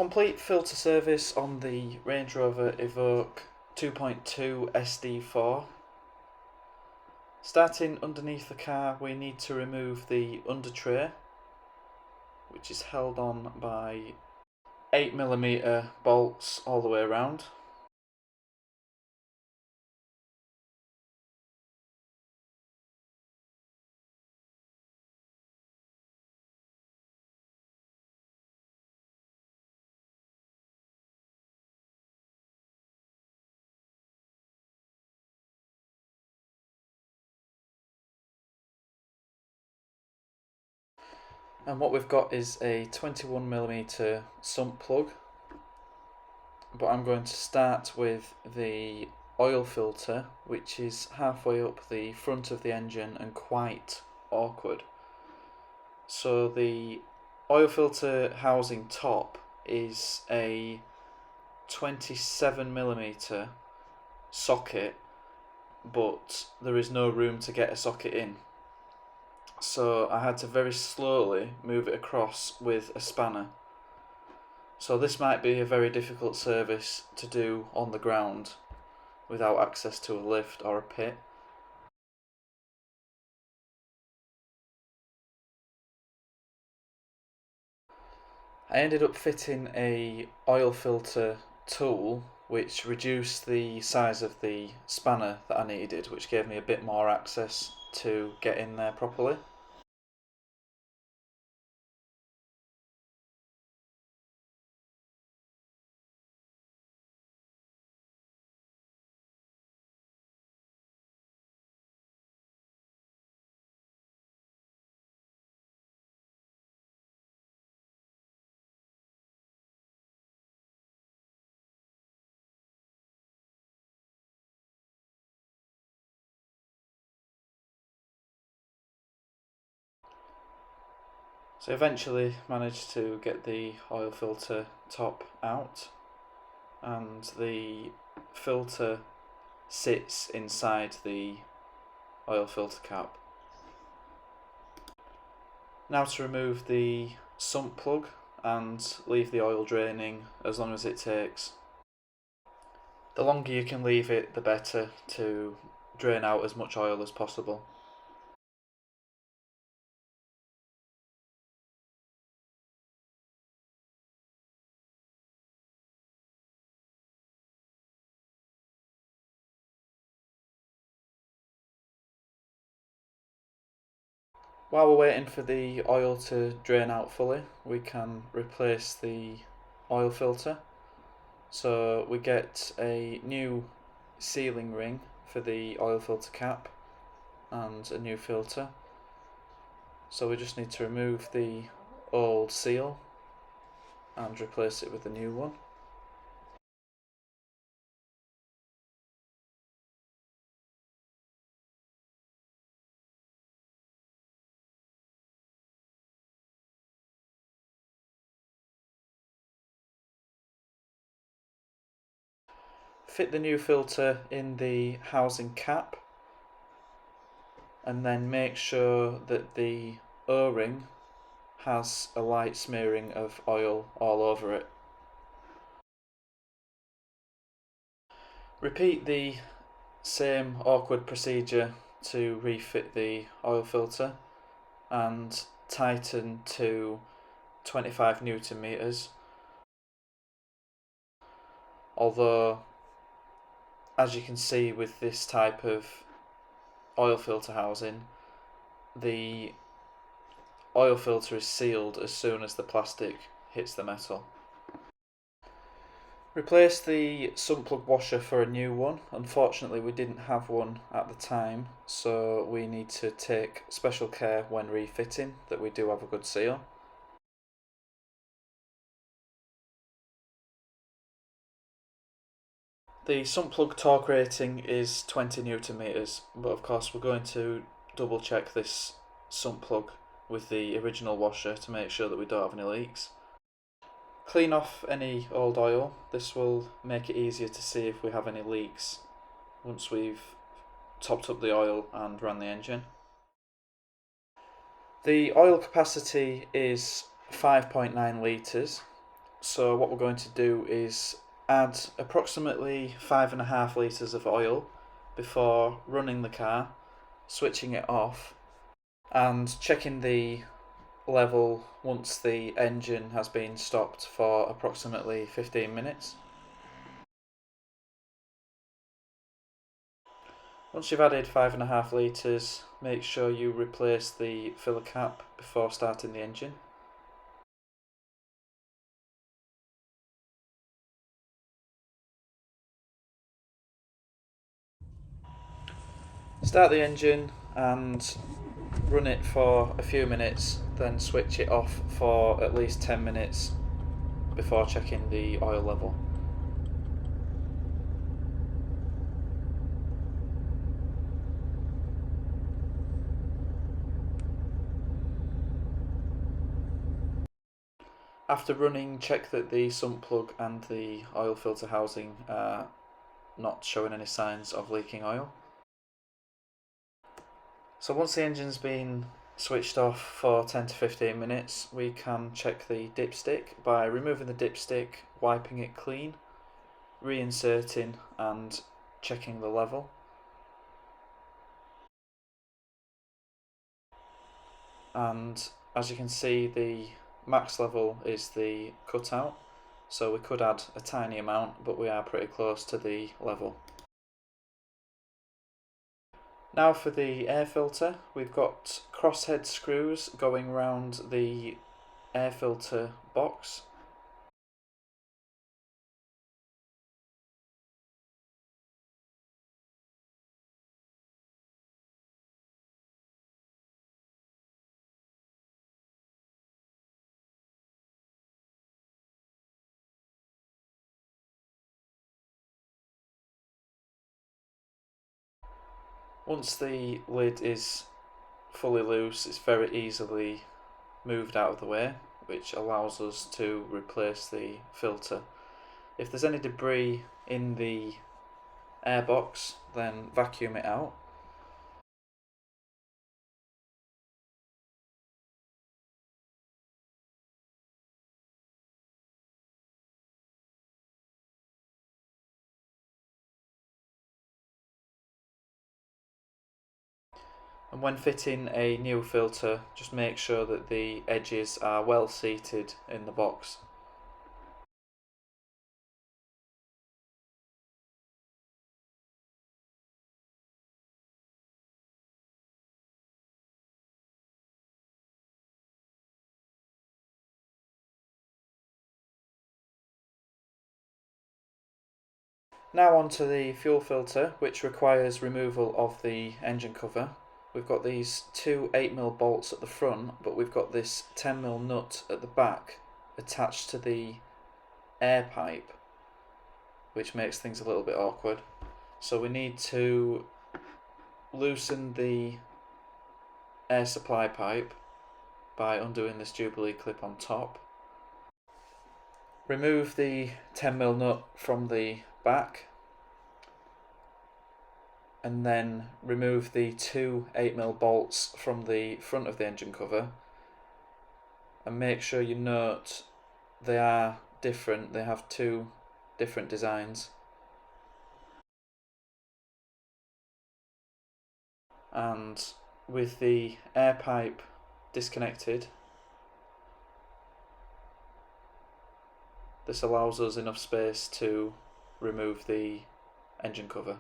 Complete filter service on the Range Rover Evoque 2.2 SD4. Starting underneath the car, we need to remove the under tray, which is held on by 8mm bolts all the way around. And what we've got is a 21mm sump plug, but I'm going to start with the oil filter, which is halfway up the front of the engine and quite awkward. So the oil filter housing top is a 27mm socket, but there is no room to get a socket in. So I had to very slowly move it across with a spanner. So this might be a very difficult service to do on the ground without access to a lift or a pit. I ended up fitting a oil filter tool which reduced the size of the spanner that I needed, which gave me a bit more access to get in there properly. So eventually managed to get the oil filter top out, and the filter sits inside the oil filter cap. Now to remove the sump plug and leave the oil draining as long as it takes. The longer you can leave it, the better, to drain out as much oil as possible. While we're waiting for the oil to drain out fully, we can replace the oil filter. So we get a new sealing ring for the oil filter cap and a new filter. So we just need to remove the old seal and replace it with the new one. Fit the new filter in the housing cap, and then make sure that the O-ring has a light smearing of oil all over it. Repeat the same awkward procedure to refit the oil filter and tighten to 25 Newton meters. Although, as you can see with this type of oil filter housing, the oil filter is sealed as soon as the plastic hits the metal. Replace the sump plug washer for a new one. Unfortunately, we didn't have one at the time, so we need to take special care when refitting that we do have a good seal. The sump plug torque rating is 20 Newton meters, but of course we're going to double check this sump plug with the original washer to make sure that we don't have any leaks. Clean off any old oil. This will make it easier to see if we have any leaks once we've topped up the oil and ran the engine. The oil capacity is 5.9 litres, So what we're going to do is add approximately 5.5 litres of oil before running the car, switching it off and checking the level once the engine has been stopped for approximately 15 minutes. Once you've added 5.5 litres, make sure you replace the filler cap before starting the engine. Start the engine and run it for a few minutes, then switch it off for at least 10 minutes before checking the oil level. After running, check that the sump plug and the oil filter housing are not showing any signs of leaking oil. So once the engine's been switched off for 10 to 15 minutes, we can check the dipstick by removing the dipstick, wiping it clean, reinserting and checking the level. And as you can see, the max level is the cutout, so we could add a tiny amount, but we are pretty close to the level. Now for the air filter, we've got crosshead screws going around the air filter box. Once the lid is fully loose, it's very easily moved out of the way, which allows us to replace the filter. If there's any debris in the airbox, then vacuum it out. And when fitting a new filter, just make sure that the edges are well seated in the box. Now on to the fuel filter, which requires removal of the engine cover. We've got these two 8mm bolts at the front, but we've got this 10mm nut at the back attached to the air pipe, which makes things a little bit awkward. So we need to loosen the air supply pipe by undoing this Jubilee clip on top. Remove the 10mm nut from the back, and then remove the two 8mm bolts from the front of the engine cover, and make sure you note they are different. They have two different designs. And with the air pipe disconnected, this allows us enough space to remove the engine cover.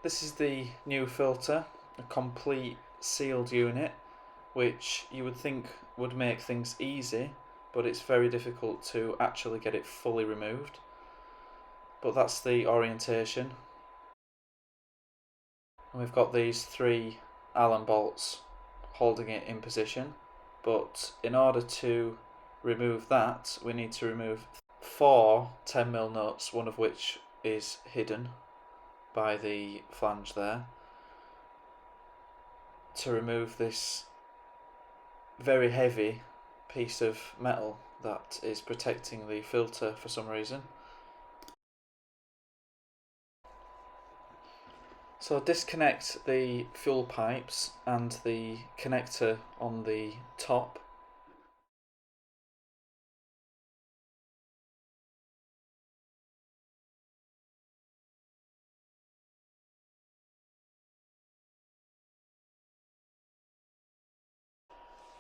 This is the new filter, a complete sealed unit, which you would think would make things easy, but it's very difficult to actually get it fully removed. But that's the orientation. And we've got these three Allen bolts holding it in position, but in order to remove that, we need to remove four 10mm nuts, one of which is hidden by the flange there, to remove this very heavy piece of metal that is protecting the filter for some reason. So disconnect the fuel pipes and the connector on the top.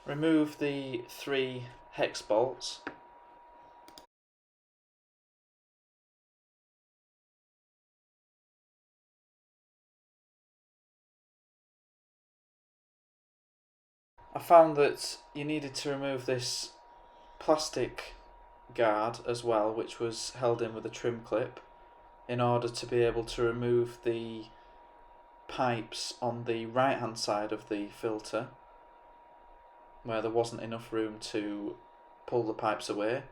Remove the 3 hex bolts. I found that you needed to remove this plastic guard as well, which was held in with a trim clip, in order to be able to remove the pipes on the right hand side of the filter, where there wasn't enough room to pull the pipes away.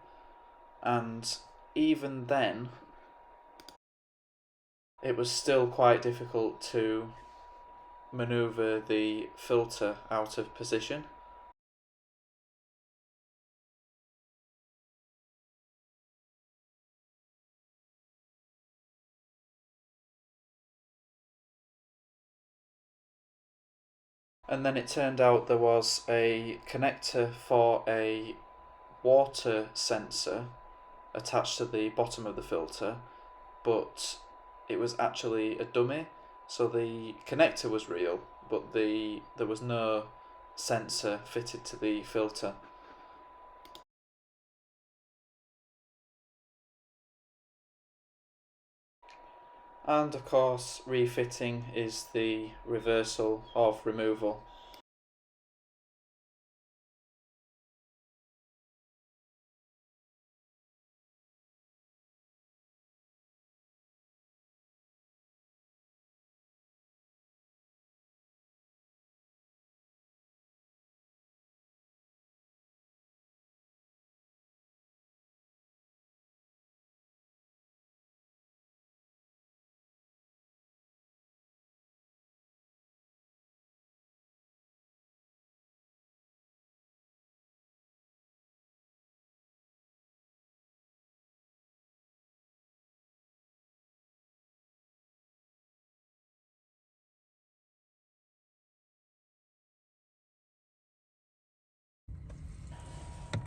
And even then, it was still quite difficult to manoeuvre the filter out of position. And then it turned out there was a connector for a water sensor attached to the bottom of the filter, but it was actually a dummy. So the connector was real, but there was no sensor fitted to the filter. And of course, refitting is the reversal of removal.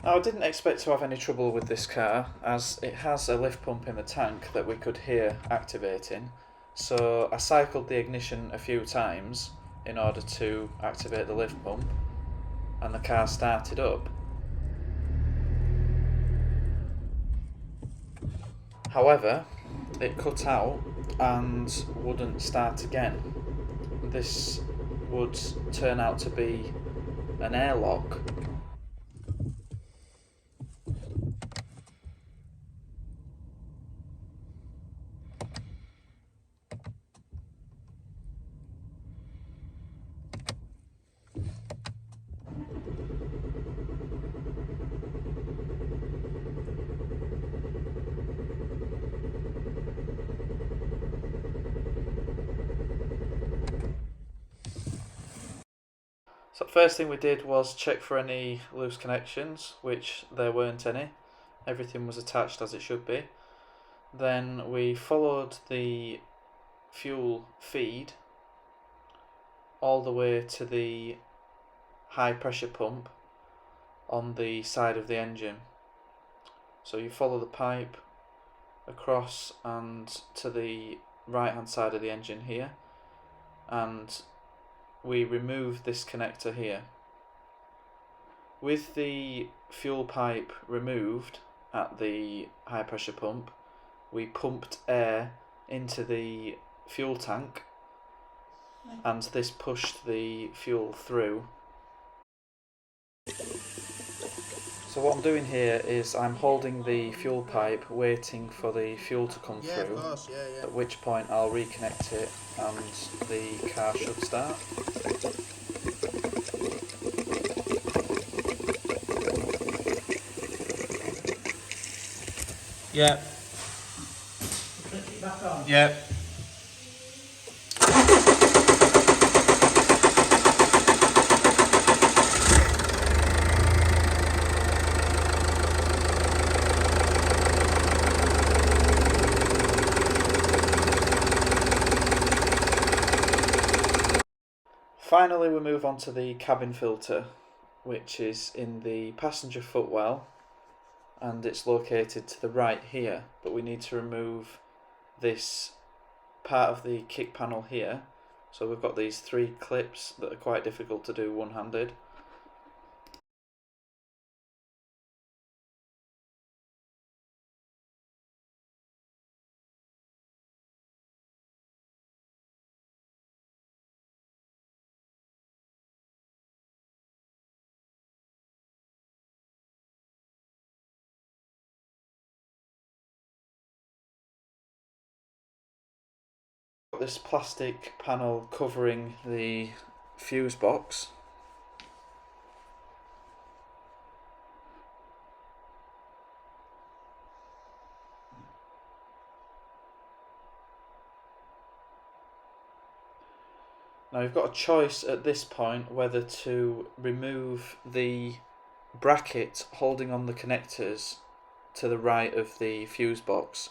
Now, I didn't expect to have any trouble with this car, as it has a lift pump in the tank that we could hear activating. So I cycled the ignition a few times in order to activate the lift pump, and the car started up. However, it cut out and wouldn't start again. This would turn out to be an airlock. So first thing we did was check for any loose connections, which there weren't any. Everything was attached as it should be. Then we followed the fuel feed all the way to the high pressure pump on the side of the engine. So you follow the pipe across and to the right hand side of the engine here, and we remove this connector here. With the fuel pipe removed at the high pressure pump, we pumped air into the fuel tank, and this pushed the fuel through. So what I'm doing here is I'm holding the fuel pipe, waiting for the fuel to come through, of course, yeah. at which point I'll reconnect it and the car should start. Yeah. Back on. Yeah. Finally, we move on to the cabin filter, which is in the passenger footwell, and it's located to the right here, but we need to remove this part of the kick panel here. So we've got these 3 clips that are quite difficult to do one-handed. Got this plastic panel covering the fuse box. Now you've got a choice at this point whether to remove the bracket holding on the connectors to the right of the fuse box,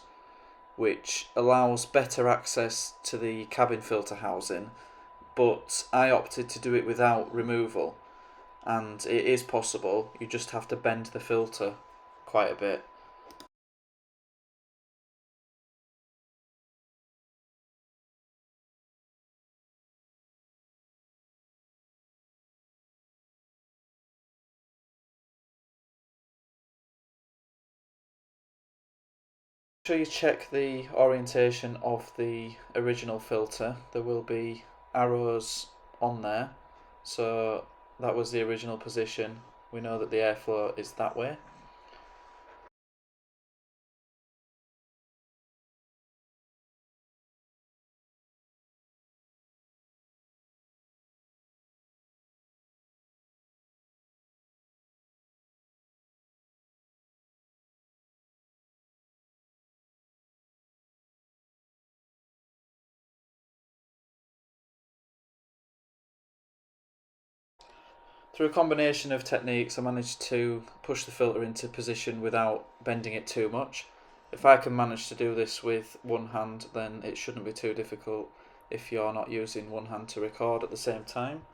which allows better access to the cabin filter housing, but I opted to do it without removal, and it is possible. You just have to bend the filter quite a bit. Make sure you check the orientation of the original filter. There will be arrows on there, so that was the original position. We know that the airflow is that way. Through a combination of techniques, I managed to push the filter into position without bending it too much. If I can manage to do this with one hand, then it shouldn't be too difficult if you're not using one hand to record at the same time.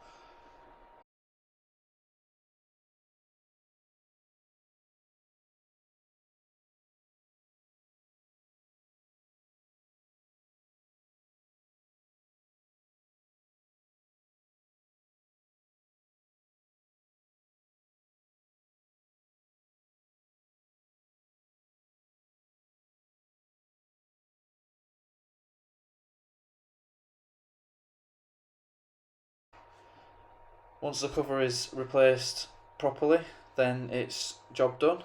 Once the cover is replaced properly, then it's job done.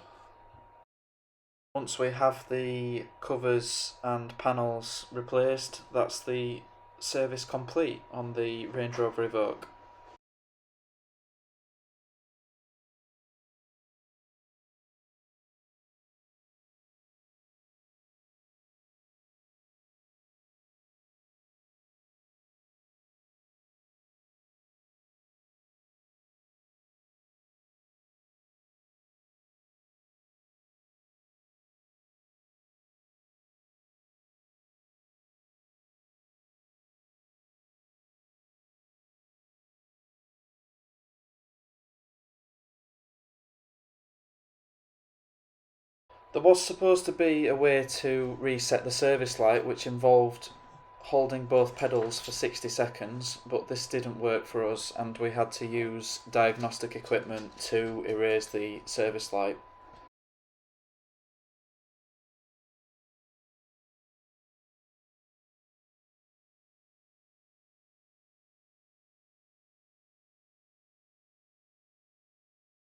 Once we have the covers and panels replaced, that's the service complete on the Range Rover Evoque. There was supposed to be a way to reset the service light, which involved holding both pedals for 60 seconds, but this didn't work for us and we had to use diagnostic equipment to erase the service light.